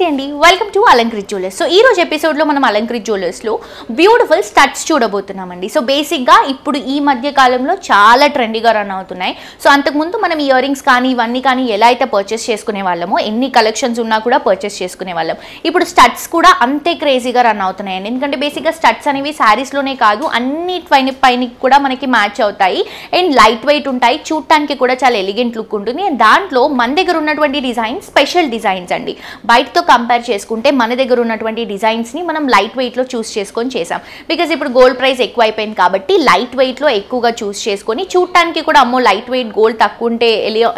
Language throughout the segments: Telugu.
నమస్తే అండి, welcome to Alankrit jewellers. So ఈ రోజు ఎపిసోడ్లో మనం అలంకృత్ జ్యువెలర్స్లో బ్యూటిఫుల్ స్టడ్స్ చూడబోతున్నామండి. సో బేసిక్గా ఇప్పుడు ఈ మధ్య కాలంలో చాలా ట్రెండీగా రన్ అవుతున్నాయి. సో అంతకుముందు మనం ఇయర్ రింగ్స్ కానీ ఇవన్నీ కానీ ఎలా అయితే పర్చేస్ చేసుకునే వాళ్ళమో, ఎన్ని కలెక్షన్స్ ఉన్నా కూడా పర్చేస్ చేసుకునే వాళ్ళం. ఇప్పుడు స్టడ్స్ కూడా అంతే క్రేజీగా రన్ అవుతున్నాయండి. ఎందుకంటే బేసిక్గా స్టడ్స్ అనేవి శారీస్లోనే కాదు అన్ని పైన కూడా మనకి మ్యాచ్ అవుతాయి అండ్ లైట్ వెయిట్ ఉంటాయి. చూడటానికి కూడా చాలా ఎలిగెంట్ లుక్ ఉంటుంది. అండ్ దాంట్లో మన దగ్గర ఉన్నటువంటి డిజైన్ స్పెషల్ డిజైన్స్ అండి. బయటతో కంపేర్ చేసుకుంటే మన దగ్గర ఉన్నటువంటి డిజైన్స్ని మనం లైట్ వెయిట్లో చూస్ చేసుకొని చేసాం. బికాజ్ ఇప్పుడు గోల్డ్ ప్రైస్ ఎక్కువ అయిపోయింది కాబట్టి లైట్ వెయిట్లో ఎక్కువగా చూస్ చేసుకొని, చూడటానికి కూడా అమ్మో లైట్ వెయిట్ గోల్డ్ తక్కువ ఉంటే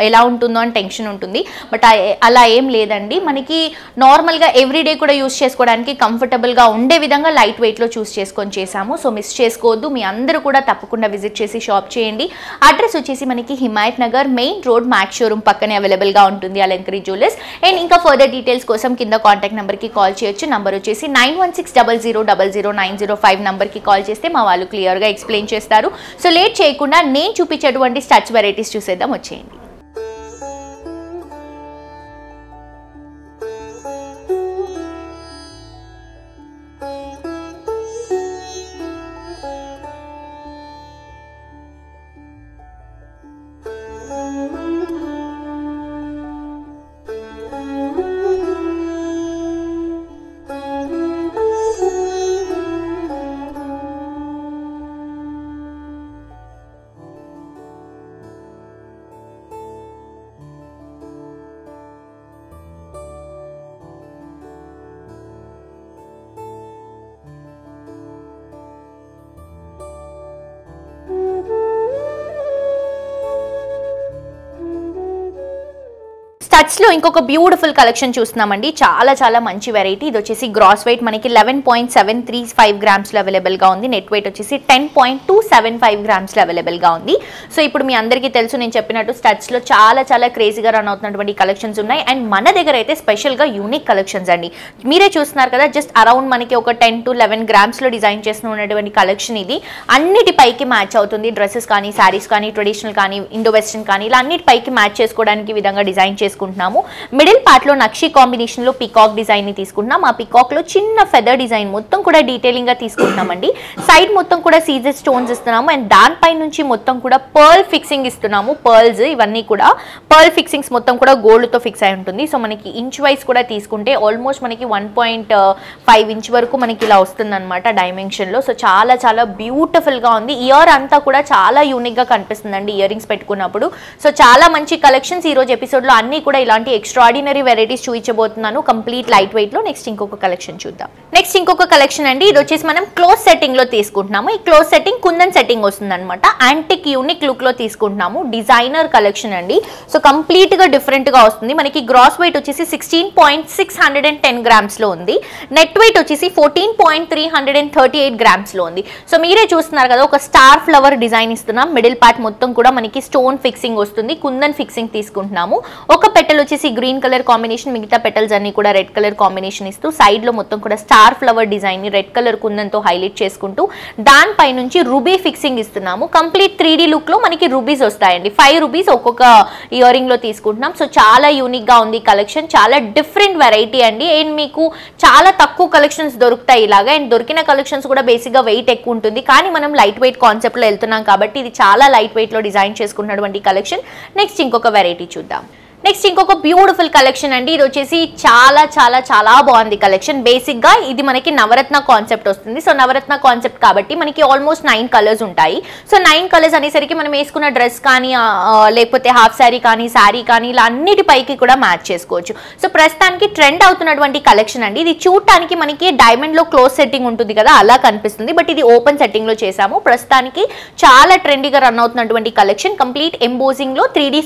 ఎలా ఉంటుందో అని టెన్షన్ ఉంటుంది. బట్ అలా ఏం లేదండి. మనకి నార్మల్గా ఎవ్రీడే కూడా యూస్ చేసుకోవడానికి కంఫర్టబుల్గా ఉండే విధంగా లైట్ వెయిట్లో చూస్ చేసుకొని చేసాము. సో మిస్ చేసుకోవద్దు, మీ అందరూ కూడా తప్పకుండా విజిట్ చేసి షాప్ చేయండి. అడ్రస్ వచ్చేసి మనకి Himayat Nagar main road max showroom పక్కనే అవైలబుల్గా ఉంటుంది అలంకృత్ జ్యువెలర్స్. అండ్ ఇంకా ఫర్దర్ డీటెయిల్స్ కోసం కింద కాంటాక్ట్ నెంబర్కి కాల్ చేయొచ్చు. నంబర్ వచ్చేసి 9160000905 నెంబర్కి కాల్ చేస్తే మా వాళ్ళు క్లియర్గా ఎక్స్ప్లెయిన్ చేస్తారు. సో లేట్ చేయకుండా నేను చూపించేటువంటి స్టడ్స్ వెరైటీస్ చూసేద్దాం, వచ్చేయండి. స్టడ్స్లో ఇంకొక బ్యూటిఫుల్ కలెక్షన్ చూస్తున్నామండి. చాలా చాలా మంచి వెరైటీ. ఇది వచ్చేసి గ్రాస్ వెయిట్ మనకి 11.735 గ్రామ్స్లో అవైలబుల్గా ఉంది. నెట్ వెయిట్ వచ్చేసి 10.275 గ్రామ్స్లో అవైలబుల్గా ఉంది. సో ఇప్పుడు మీ అందరికీ తెలుసు, నేను చెప్పినట్టు స్టడ్స్లో చాలా చాలా క్రేజీగా రన్ అవుతున్నటువంటి కలెక్షన్స్ ఉన్నాయి. అండ్ మన దగ్గర అయితే స్పెషల్గా యూనిక్ కలెక్షన్స్ అండి. మీరే చూస్తున్నారు కదా, జస్ట్ అరౌండ్ మనకి ఒక 10 to 11 గ్రామ్స్లో డిజైన్ చేస్తున్నటువంటి కలెక్షన్ ఇది. అన్నిటిపైకి మ్యాచ్ అవుతుంది. డ్రెస్సెస్ కానీ, శారీస్ కానీ, ట్రెడిషనల్ కానీ, ఇండో వెస్టర్న్ కానీ, ఇలా అన్నిటిపైకి మ్యాచ్ చేసుకోవడానికి విధంగా డిజైన్ చేసుకుంటున్నాము. మిడిల్ పార్ట్ లో నక్షి కాంబినేషన్ లో పికాక్ డిజైన్ ని తీసుకుంటున్నాం. ఆ పికాక్ లో చిన్న ఫెదర్ డిజైన్ మొత్తం కూడా డీటెయిలింగ్ గా తీసుకుంటున్నామండి. సైడ్ మొత్తం కూడా సీజర్ స్టోన్స్ ఇస్తున్నాము. అండ్ దానిపై నుంచి మొత్తం కూడా పర్ల్ ఫిక్సింగ్ ఇస్తున్నాము. పర్ల్స్ ఇవన్నీ కూడా పర్ల్ ఫిక్సింగ్స్ మొత్తం కూడా గోల్డ్ తో ఫిక్స్ అయి ఉంటుంది. సో మనకి ఇంచ్ వైస్ కూడా తీసుకుంటే ఆల్మోస్ట్ మనకి 1.5 ఇంచ్ వరకు మనకి ఇలా వస్తుంది అనమాట డైమెన్షన్ లో. సో చాలా చాలా బ్యూటిఫుల్ గా ఉంది. ఇయర్ అంతా కూడా చాలా యూనిక్ గా కనిపిస్తుందండి ఇయర్ రింగ్స్ పెట్టుకున్నప్పుడు. సో చాలా మంచి కలెక్షన్స్ ఈ రోజు ఎపిసోడ్ లో అన్ని కూడా ఇలాంటి ఎక్స్ట్రాడినరీ వెరైటీస్ చూపించబోతున్నాను కంప్లీట్ లైట్ వెయిట్ లో. నెక్స్ట్ ఇంకొక కలెక్షన్ చూద్దాం. నెక్స్ట్ ఇంకొక కలెక్షన్ అండి. ఇది వచ్చేసి మనం క్లోజ్ సెట్టింగ్ లో తీసుకుంటున్నాము. ఈ క్లోజ్ సెట్టింగ్ కుందన్ సెట్టింగ్ వస్తుంది అనమాట. యాంటిక్ యూనిక్ లుక్ లో తీసుకుంటున్నాము. డిజైనర్ కలెక్షన్ అండి. సో కంప్లీట్ గా డిఫరెంట్ గా వస్తుంది. మనకి గ్రాస్ వెయిట్ వచ్చేసి 16.610 గ్రామ్స్ లో ఉంది. నెట్ వెయిట్ వచ్చేసి 14.338 గ్రామ్స్ లో ఉంది. సో మీరే చూస్తున్నారు కదా, ఒక స్టార్ ఫ్లవర్ డిజైన్ ఇస్తున్నాం. మిడిల్ పార్ట్ మొత్తం కూడా మనకి స్టోన్ ఫిక్సింగ్ వస్తుంది. కుందన్ ఫిక్సింగ్ తీసుకుంటున్నాము. ఒక పెటల్ వచ్చేసి గ్రీన్ కలర్ కాంబినేషన్, మిగతా పెటల్స్ అన్ని కూడా రెడ్ కలర్ కాంబినేషన్ ఇస్తూ సైడ్ లో మొత్తం కూడా స్టార్ ఫ్లవర్ డిజైన్ ని రెడ్ కలర్ కుందన్ తో హైలైట్ చేసుకుంటూ దానిపై నుంచి రూబీ ఫిక్సింగ్ ఇస్తున్నాము. కంప్లీట్ 3D లుక్ లో మనకి రూబీస్ వస్తాయండి. 5 రూబీస్ ఒక్కొక్క ఇయర్ రింగ్ లో తీసుకుంటున్నాం. సో చాలా యూనిక్ గా ఉంది కలెక్షన్. చాలా డిఫరెంట్ వెరైటీ అండి. అండ్ మీకు చాలా తక్కువ కలెక్షన్స్ దొరుకుతాయి ఇలాగా. అండ్ దొరికిన కలెక్షన్స్ కూడా బేసిక్ గా వెయిట్ ఎక్కువ ఉంటుంది. కానీ మనం లైట్ వెయిట్ కాన్సెప్ట్ లో వెళ్తున్నాం కాబట్టి ఇది చాలా లైట్ వెయిట్ లో డిజైన్ చేసుకున్నటువంటి కలెక్షన్. నెక్స్ట్ ఇంకొక వెరైటీ చూద్దాం. నెక్స్ట్ ఇంకొక బ్యూటిఫుల్ కలెక్షన్ అండి. ఇది వచ్చేసి చాలా చాలా చాలా బాగుంది కలెక్షన్. బేసిక్ గా ఇది మనకి నవరత్న కాన్సెప్ట్ వస్తుంది. సో నవరత్న కాన్సెప్ట్ కాబట్టి మనకి ఆల్మోస్ట్ 9 కలర్స్ ఉంటాయి. సో 9 కలర్స్ అనేసరికి మనం వేసుకున్న డ్రెస్ కానీ, లేకపోతే హాఫ్ శారీ కానీ, శారీ కానీ, ఇలా అన్నిటిపైకి కూడా మ్యాచ్ చేసుకోవచ్చు. సో ప్రస్తుతానికి ట్రెండ్ అవుతున్నటువంటి కలెక్షన్ అండి. ఇది చూడటానికి మనకి డైమండ్ లో క్లోజ్ సెట్టింగ్ ఉంటుంది కదా, అలా కనిపిస్తుంది. బట్ ఇది ఓపెన్ సెట్టింగ్ లో చేసాము. ప్రస్తుతానికి చాలా ట్రెండీగా రన్ అవుతున్నటువంటి కలెక్షన్. కంప్లీట్ ఎంబోజింగ్ లో 3D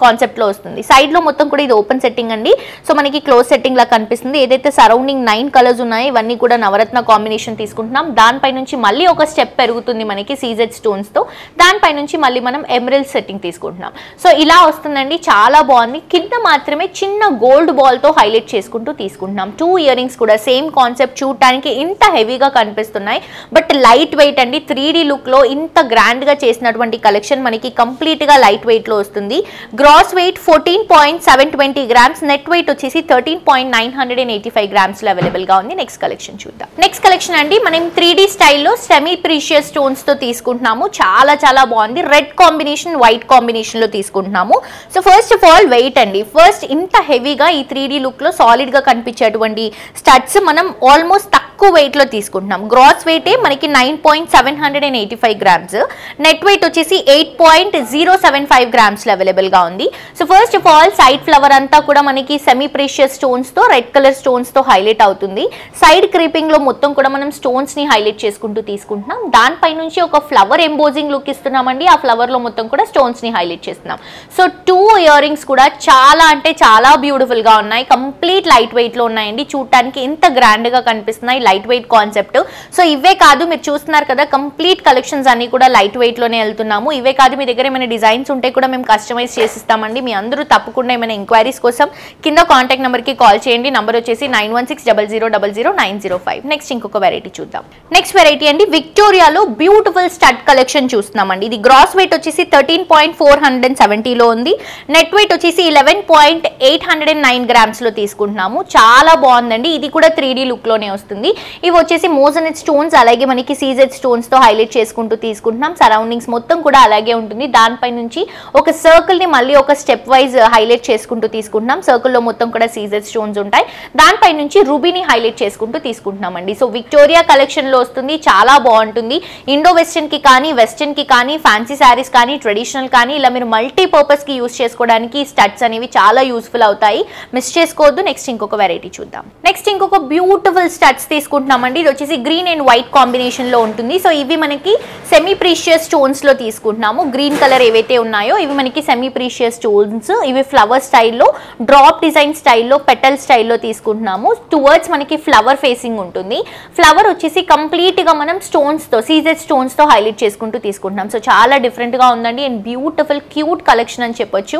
కాన్సెప్ట్ లో వస్తుంది. సైడ్ లో మొత్తం కూడా ఇది ఓపెన్ సెట్టింగ్ అండి. సో మనకి క్లోజ్ సెట్టింగ్ లా కనిపిస్తుంది. ఏదైతే సరౌండింగ్ 9 కలర్స్ ఉన్నాయో ఇవన్నీ కూడా నవరత్న కాంబినేషన్ తీసుకుంటున్నాం. దానిపై నుంచి మళ్ళీ ఒక స్టెప్ పెరుగుతుంది మనకి సీజెడ్ స్టోన్స్ తో. దానిపై నుంచి మళ్ళీ మనం ఎమరల్డ్ సెట్టింగ్ తీసుకుంటున్నాం. సో ఇలా వస్తుందండి. చాలా బాగుంది. కింద మాత్రమే చిన్న గోల్డ్ బాల్ తో హైలైట్ చేసుకుంటూ తీసుకుంటున్నాం. 2 ఇయర్ రింగ్స్ కూడా సేమ్ కాన్సెప్ట్. చూడటానికి ఇంత హెవీగా కనిపిస్తున్నాయి బట్ లైట్ వెయిట్ అండి. 3D లుక్ లో ఇంత గ్రాండ్ గా చేసినటువంటి కలెక్షన్ మనకి కంప్లీట్ గా లైట్ వెయిట్ లో వస్తుంది. Gross weight 13.720 grams, net weight వచ్చేసి 13.985 గ్రామ్స్ లో అవైలబుల్ గా ఉంది. నెక్స్ట్ కలెక్షన్ చూద్దాం. నెక్స్ట్ కలెక్షన్ అండి మనం 3D స్టైల్లో సెమీ ప్రీషియస్ స్టోన్స్ తో తీసుకుంటున్నాము. చాలా చాలా బాగుంది. రెడ్ కాంబినేషన్, వైట్ కాంబినేషన్ లో తీసుకుంటున్నాము. So first of all weight అండి. ఫస్ట్ ఇంత హెవీగా ఈ 3D లుక్ లో సాలిడ్ గా కనిపించేటువంటి స్టడ్స్ మనం ఆల్మోస్ట్ తక్కువ వెయిట్ లో తీసుకుంటున్నాం. గ్రాస్ వెయిట్ మనకి 9.785 గ్రామ్స్, నెట్ వెయిట్ వచ్చేసి 8.075 గ్రామ్స్ లో అవైలబుల్ గా ఉంది. So first of all side flower అంతా కూడా మనకి సెమీ ప్రీషియస్ స్టోన్స్ తో, రెడ్ కలర్ స్టోన్స్ తో హైలైట్ అవుతుంది. సైడ్ క్రీపింగ్ లో మొత్తం కూడా మనం స్టోన్స్ ని హైలైట్ చేసుకుంటూ తీసుకుంటున్నాం. దానిపై నుంచి ఒక ఫ్లవర్ ఎంబోజింగ్ లుక్ ఇస్తున్నామండి. ఆ ఫ్లవర్ లో మొత్తం కూడా స్టోన్స్ ని హైలైట్ చేస్తున్నాం. సో 2 ఇయర్ రింగ్స్ కూడా చాలా అంటే చాలా బ్యూటిఫుల్ గా ఉన్నాయి. కంప్లీట్ లైట్ వెయిట్ లో ఉన్నాయండి. చూడటానికి ఎంత గ్రాండ్ గా కనిపిస్తున్నాయి. Light weight concept. సో ఇవే కాదు, మీరు చూస్తున్నారు కదా కంప్లీట్ కలెక్షన్స్ అన్ని కూడా లైట్ వెయిట్ లోనే వెళ్తున్నాము. ఇవే కాదు, మీ దగ్గర ఏమైనా డిజైన్స్ ఉంటే కూడా మేము కస్టమైజ్ చేసిస్తామండి. మీ అందరూ తప్పకుండా ఏమైనా ఎంక్వైరీస్ కోసం కింద కాంటాక్ట్ నెంబర్ కి కాల్ చేయండి. నంబర్ వచ్చేసి 9160000905. నెక్స్ట్ ఇంకొక వెరైటీ చూద్దాం. నెక్స్ట్ వెరైటీ అండి విక్టోరియాలో బ్యూటిఫుల్ స్టడ్ కలెక్షన్ చూస్తున్నామండి. ఇది గ్రాస్ వెయిట్ వచ్చేసి 13.470 లో ఉంది. నెట్ వెయిట్ వచ్చేసి 11.809 గ్రామ్స్ లో తీసుకుంటున్నాము. చాలా బాగుందండి. ఇది కూడా 3D లుక్ లోనే వస్తుంది. ఇవి వచ్చేసి మోజనెట్ స్టోన్స్, అలాగే మనకి సీజెడ్ స్టోన్స్ తో హైలైట్ చేసుకుంటూ తీసుకుంటున్నాం. సరౌండింగ్స్ మొత్తం కూడా అలాగే ఉంటుంది. దానిపై నుంచి ఒక సర్కిల్ ని మళ్ళీ ఒక స్టెప్ వైజ్ హైలైట్ చేసుకుంటూ తీసుకుంటున్నాం. సర్కిల్ లో మొత్తం కూడా సీజెడ్ స్టోన్స్ ఉంటాయి. దానిపై నుంచి రూబీని హైలైట్ చేసుకుంటూ తీసుకుంటున్నామండి. సో విక్టోరియా కలెక్షన్ లో వస్తుంది. చాలా బాగుంటుంది. ఇండో వెస్టర్న్ కి కానీ, వెస్టర్న్ కి కానీ, ఫ్యాన్సీ శారీస్ కానీ, ట్రెడిషనల్ కానీ ఇలా మీరు మల్టీ పర్పస్ కి యూస్ చేసుకోవడానికి స్టడ్స్ అనేవి చాలా యూస్ఫుల్ అవుతాయి. మిస్ చేసుకోవద్దు. నెక్స్ట్ ఇంకొక వెరైటీ చూద్దాం. నెక్స్ట్ ఇంకొక బ్యూటిఫుల్ స్టడ్స్ తీసుకుంటున్నామండి. ఇది వచ్చేసి గ్రీన్ అండ్ వైట్ కాంబినేషన్ లో ఉంటుంది. సో ఇవి మనకి సెమీ ప్రీషియస్ స్టోన్స్ లో తీసుకుంటున్నాము. గ్రీన్ కలర్ ఏవైతే ఉన్నాయో ఇవి మనకి సెమీ ప్రీషియస్ స్టోన్స్. ఇవి ఫ్లవర్ స్టైల్లో, డ్రాప్ డిజైన్ స్టైల్లో, పెటల్ స్టైల్లో తీసుకుంటున్నాము. టువర్డ్స్ మనకి ఫ్లవర్ ఫేసింగ్ ఉంటుంది. ఫ్లవర్ వచ్చేసి కంప్లీట్ గా మనం స్టోన్స్ తో, సీజెడ్ స్టోన్స్ తో హైలైట్ చేసుకుంటూ తీసుకుంటున్నాం. సో చాలా డిఫరెంట్ గా ఉందండి. అండ్ బ్యూటిఫుల్ క్యూట్ కలెక్షన్ అని చెప్పొచ్చు.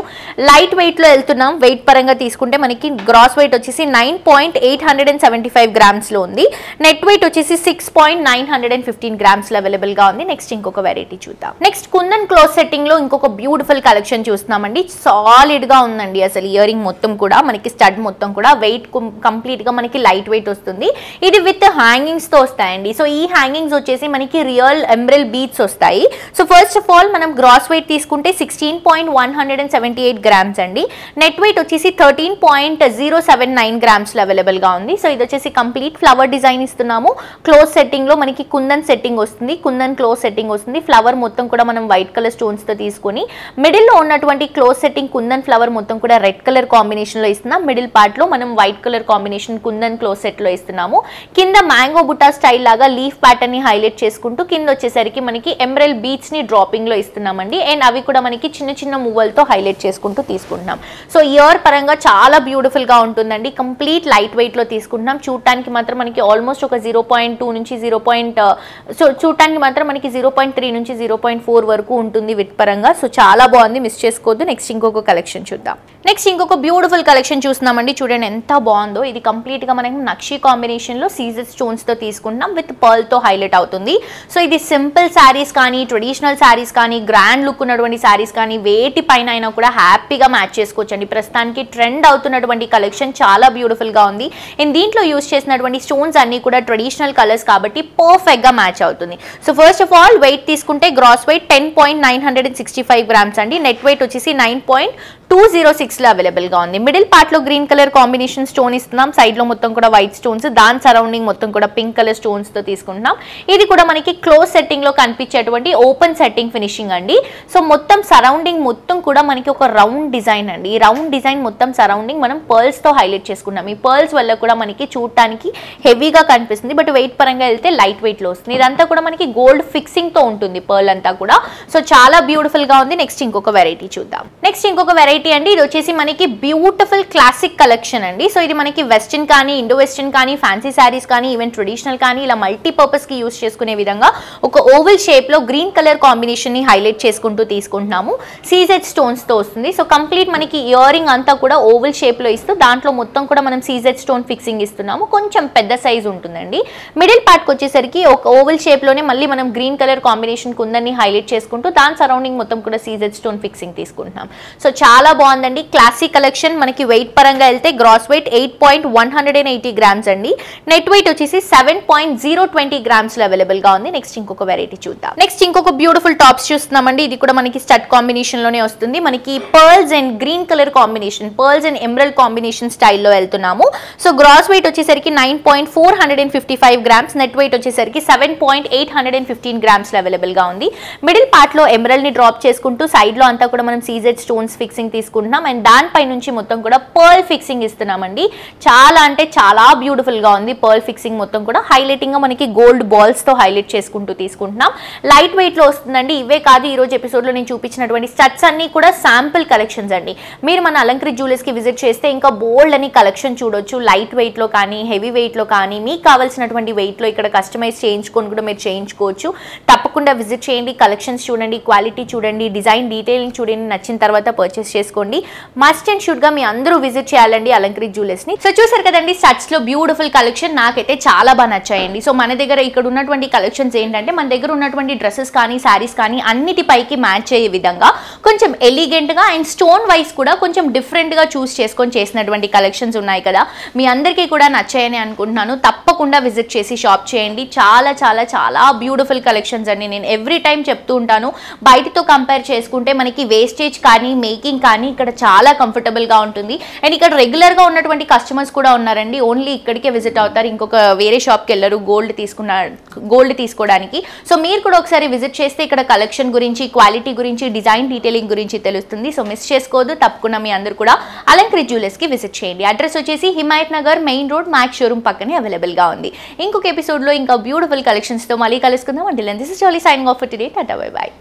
లైట్ వెయిట్ లో వెళ్తున్నాం. వెయిట్ పరంగా తీసుకుంటే మనకి గ్రాస్ వెయిట్ వచ్చేసి 9.875 గ్రామ్స్ లో ఉంది. నెట్ వెయిట్ వచ్చేసి 6.915 గ్రామ్స్ లో అవైలబుల్ గా ఉంది. నెక్స్ట్ ఇంకొక వెరైటీ చూద్దాం. నెక్స్ట్ కుందన్ క్లోజ్ సెట్టింగ్ లో ఇంకొక బ్యూటిఫుల్ కలెక్షన్ చూస్తున్నామండి. సాలిడ్ గా ఉందండి. అసలు ఇయర్ రింగ్ మొత్తం కూడా మనకి స్టడ్ మొత్తం కూడా వెయిట్ కంప్లీట్ గా మనకి లైట్ వెయిట్ వస్తుంది. ఇది విత్ హ్యాంగింగ్స్ తో వస్తాయండి. సో ఈ హ్యాంగింగ్స్ వచ్చేసి మనకి రియల్ ఎంబ్రెల్ బీట్స్ వస్తాయి. సో ఫస్ట్ ఆఫ్ ఆల్ మనం గ్రాస్ వెయిట్ తీసుకుంటే 16.178 గ్రామ్స్ అండి. నెట్ వెయిట్ వచ్చేసి 13.079 గ్రామ్స్ లో అవైలబుల్ గా ఉంది. సో ఇది వచ్చేసి కంప్లీట్ ఫ్లవర్ డిజైన్ ఇస్తున్నాము. క్లోజ్ సెట్టింగ్ లో మనకి కుందన్ సెట్టింగ్ వస్తుంది. కుందన్ క్లోజ్ సెట్టింగ్ వస్తుంది. ఫ్లవర్ మొత్తం కూడా మనం వైట్ కలర్ స్టోన్స్ తో తీసుకొని మిడిల్ లో ఉన్నటువంటి క్లోజ్ సెట్టింగ్ కుందన్ ఫ్లవర్ మొత్తం కూడా రెడ్ కలర్ కాంబినేషన్ లో ఇస్తున్నాం. మిడిల్ పార్ట్ లో మనం white colour combination kundan close set లో ఇస్తున్నాము. కింద మ్యాంగో బుట్టా స్టైల్ లాగా లీఫ్ ప్యాటర్న్ ని హైలైట్ చేసుకుంటూ కింద వచ్చేసరికి మనకి ఎంబ్రెల్ బీట్స్ ని డ్రాపింగ్ లో ఇస్తున్నామండి. అండ్ అవి కూడా మనకి చిన్న చిన్న మువ్వలతో హైలైట్ చేసుకుంటూ తీసుకుంటున్నాం. సో ఇయర్ పరంగా చాలా బ్యూటిఫుల్ గా ఉంటుందండి. కంప్లీట్ లైట్ వెయిట్ లో తీసుకుంటున్నాం. చూడటానికి మాత్రం మనకి ఆల్మోస్ట్ ఒక 0.2 నుంచి 0.3 నుంచి 0.4 వరకు ఉంటుంది విత్ పరంగా. సో చాలా బాగుంది. మిస్ చేసుకోవద్దు. నెక్స్ట్ ఇంకొక కలెక్షన్ చూద్దాం. నెక్స్ట్ ఇంకొక బ్యూటిఫుల్ కలెక్షన్ చూస్తున్నామండి. చూడండి ఎంత బాగుందో. ఇది కంప్లీట్ గా మనకి నక్షి కాంబినేషన్ లో సీజెడ్ స్టోన్స్ తో తీసుకుంటున్నాం. విత్ పర్ల్ తో హైలైట్ అవుతుంది. సో ఇది సింపుల్ శారీస్ కానీ, ట్రెడిషనల్ శారీస్ కానీ, గ్రాండ్ లుక్ ఉన్నటువంటి శారీస్ కానీ వేటి పైన అయినా కూడా హ్యాపీగా మ్యాచ్ చేసుకోవచ్చండి. ప్రస్తుతానికి ట్రెండ్ అవుతున్నటువంటి కలెక్షన్ చాలా బ్యూటిఫుల్ గా ఉంది. అండ్ దీంట్లో యూస్ చేసినటువంటి స్టోన్స్ అన్ని కూడా ట్రెడిషనల్ కలర్స్ కాబట్టి పర్ఫెక్ట్ గా మ్యాచ్ అవుతుంది. So first of all weight తీసుకుంటే గ్రాస్ వెయిట్ 10.965 గ్రామ్స్ అండి. నెట్ వెయిట్ వచ్చేసి 9.206 లో అవైలబుల్ గా ఉంది. మిడిల్ పార్ట్ లో గ్రీన్ కలర్ కాంబినేషన్ స్టోన్ ఇస్తున్నాం. సైడ్ లో మొత్తం కూడా వైట్ స్టోన్స్, దాని సరౌండింగ్ మొత్తం కూడా పింక్ కలర్ స్టోన్స్ తో తీసుకుంటున్నాం. ఇది కూడా మనకి క్లోజ్ సెట్టింగ్ లో కనిపించేటువంటి ఓపెన్ సెట్టింగ్ ఫినిషింగ్ అండి. సో మొత్తం సరౌండింగ్ మొత్తం కూడా మనకి ఒక రౌండ్ డిజైన్ అండి. ఈ రౌండ్ డిజైన్ మొత్తం సరౌండింగ్ మనం పర్ల్స్ తో హైలైట్ చేసుకున్నాం. ఈ పర్ల్స్ వల్ల కూడా మనకి చూడటానికి హెవీగా కనిపిస్తుంది. బట్ వెయిట్ పరంగా వెళ్తే లైట్ వెయిట్ లో వస్తుంది. ఇదంతా కూడా మనకి గోల్డ్ ఫిక్సింగ్ తో ఉంటుంది పర్ల్ అంతా కూడా. సో చాలా బ్యూటిఫుల్ గా ఉంది. నెక్స్ట్ ఇంకొక వెరైటీ చూద్దాం. నెక్స్ట్ ఇంకొక వెరైటీ అండి. ఇది వచ్చేసి మనకి బ్యూటిఫుల్ క్లాసిక్ కలెక్షన్ అండి. సో ఇది మనకి వెస్టర్న్ కానీ, ఇండో వెస్టర్న్ కానీ, ఫ్యాన్సీ శారీస్ కానీ, ఈవెన్ ట్రెడిషనల్ కానీ ఇలా మల్టీ పర్పస్ కి యూస్ చేసుకునే విధంగా ఒక ఓవల్ షేప్ లో గ్రీన్ కలర్ కాంబినేషన్ ని హైలైట్ చేసుకుంటూ తీసుకుంటున్నాము. సీజెడ్ స్టోన్స్ తో వస్తుంది. సో కంప్లీట్ మనకి ఇయర్ రింగ్ అంతా కూడా ఓవల్ షేప్ లో ఇస్తూ దాంట్లో మొత్తం కూడా మనం సీజెడ్ స్టోన్ ఫిక్సింగ్ ఇస్తున్నాము. కొంచెం పెద్ద సైజ్ ఉంటుందండి. మిడిల్ పార్ట్ కి వచ్చేసరికి ఒక ఓవల్ షేప్ లోనే మళ్ళీ మనం గ్రీన్ కలర్ కాంబినేషన్ కుందన్ని హైలైట్ చేసుకుంటూ దాని సరౌండింగ్ మొత్తం కూడా సీజెడ్ స్టోన్ ఫిక్సింగ్ తీసుకుంటున్నాం. సో చాలా చాలా బాగుందండి. Classic collection. మనకి వెయిట్ పరంగా వెళ్తే గ్రాస్ వెయిట్ 8.180 గ్రామ్స్ అండి. నెట్ వెయిట్ వచ్చేసి 7.020 గ్రామ్స్ లో అవైలబుల్ గా ఉంది. నెక్స్ట్ ఇంకొక వెరైటీ చూద్దాం. నెక్స్ట్ ఇంకొక బ్యూటిఫుల్ టాప్స్ చూస్తున్నామండి. ఇది కూడా మనకి స్టడ్ కాంబినేషన్ లోనే వస్తుంది. మనకి pearls and green colour combination, pearls and emerald combination స్టైల్లో వెళ్తున్నాము. సో గ్రాస్ వెయిట్ వచ్చేసరికి 9.455 గ్రామ్స్, నెట్ వెయిట్ వచ్చేసరికి 7.815 గ్రామ్స్ లో అవైలబుల్ గా ఉంది. మిడిల్ పార్ట్ లో ఎమరల్డ్ ని డ్రాప్ చేసుకుంటూ సైడ్ లో అంతా కూడా మనం సీజెడ్ స్టోన్స్ ఫిక్సింగ్ తీసుకుంటున్నాం అండ్ దానిపై నుంచి మొత్తం కూడా పర్ల్ ఫిక్సింగ్ ఇస్తున్నామండి. చాలా అంటే చాలా బ్యూటిఫుల్ గా ఉంది. పర్ల్ ఫిక్సింగ్ మొత్తం కూడా హైలైటింగ్ గా మనకి గోల్డ్ బాల్స్ తో హైలైట్ చేసుకుంటూ తీసుకుంటున్నాం. లైట్ వెయిట్ లో వస్తుందండి. ఇవే కాదు, ఈ రోజు ఎపిసోడ్ లో నేను చూపించినటువంటి స్టడ్స్ అన్ని కూడా శాంపిల్ కలెక్షన్స్ అండి. మీరు మన అలంకృత్ జ్యువెలర్స్ కి విజిట్ చేస్తే ఇంకా బోల్డ్ అని కలెక్షన్ చూడొచ్చు. లైట్ వెయిట్ లో కానీ, హెవీ వెయిట్ లో కానీ, మీకు కావాల్సినటువంటి వెయిట్ లో ఇక్కడ కస్టమైజ్ చేయించుకొని కూడా మీరు చేయించుకోవచ్చు. తప్పకుండా విజిట్ చేయండి, కలెక్షన్స్ చూడండి, క్వాలిటీ చూడండి, డిజైన్ డీటెయిలింగ్ చూడండి. నచ్చిన తర్వాత పర్చేస్ చేసుకోండి. మస్ట్ అండ్ షుడ్ గా మీ అందరూ విజిట్ చేయాలండి అలంకృత్ జ్యువెలర్స్ ని. సో చూసారు కదండి స్టడ్స్ లో బ్యూటిఫుల్ కలెక్షన్. నాకైతే చాలా బాగా నచ్చాయండి. సో మన దగ్గర ఇక్కడ ఉన్నటువంటి కలెక్షన్స్ ఏంటంటే, మన దగ్గర ఉన్నటువంటి డ్రెస్సెస్ కానీ, శారీస్ కానీ అన్నిటిపైకి మ్యాచ్ అయ్యే విధంగా కొంచెం ఎలిగెంట్ గా అండ్ స్టోన్ వైస్ కూడా కొంచెం డిఫరెంట్ గా చూస్ చేసుకొని చేసినటువంటి కలెక్షన్స్ ఉన్నాయి కదా. మీ అందరికీ కూడా నచ్చాయని అనుకుంటున్నాను. తప్పకుండా విజిట్ చేసి షాప్ చేయండి. చాలా చాలా చాలా బ్యూటిఫుల్ కలెక్షన్స్ అండి. నేను ఎవ్రీ టైం చెప్తూ ఉంటాను, బయటతో కంపేర్ చేసుకుంటే మనకి వేస్టేజ్ కానీ, మేకింగ్ కానీ ఇక్కడ చాలా కంఫర్టబుల్ గా ఉంటుంది. అండ్ ఇక్కడ రెగ్యులర్ గా ఉన్నటువంటి కస్టమర్స్ కూడా ఉన్నారండి. ఓన్లీ ఇక్కడికే విజిట్ అవుతారు, ఇంకొక వేరే షాప్కి వెళ్ళరు గోల్డ్ తీసుకోవడానికి. సో మీరు కూడా ఒకసారి విజిట్ చేస్తే ఇక్కడ కలెక్షన్ గురించి, క్వాలిటీ గురించి, డిజైన్ డీటెయిలింగ్ గురించి తెలుస్తుంది. సో మిస్ చేసుకోవద్దు. తప్పకుండా మీ అందరూ కూడా అలంకృత్ జ్యువెలర్స్ కి విజిట్ చేయండి. అడ్రస్ వచ్చేసి Himayat Nagar main road, max showroom పక్కనే అవైలబుల్ గా ఉంది. ఇంకొక ఎపిసోడ్ లో ఇంకా బ్యూటిఫుల్ కలెక్షన్స్ తో మళ్ళీ కలుసుకుందాం. Until then this is Joli signing off for today. Tata bye by.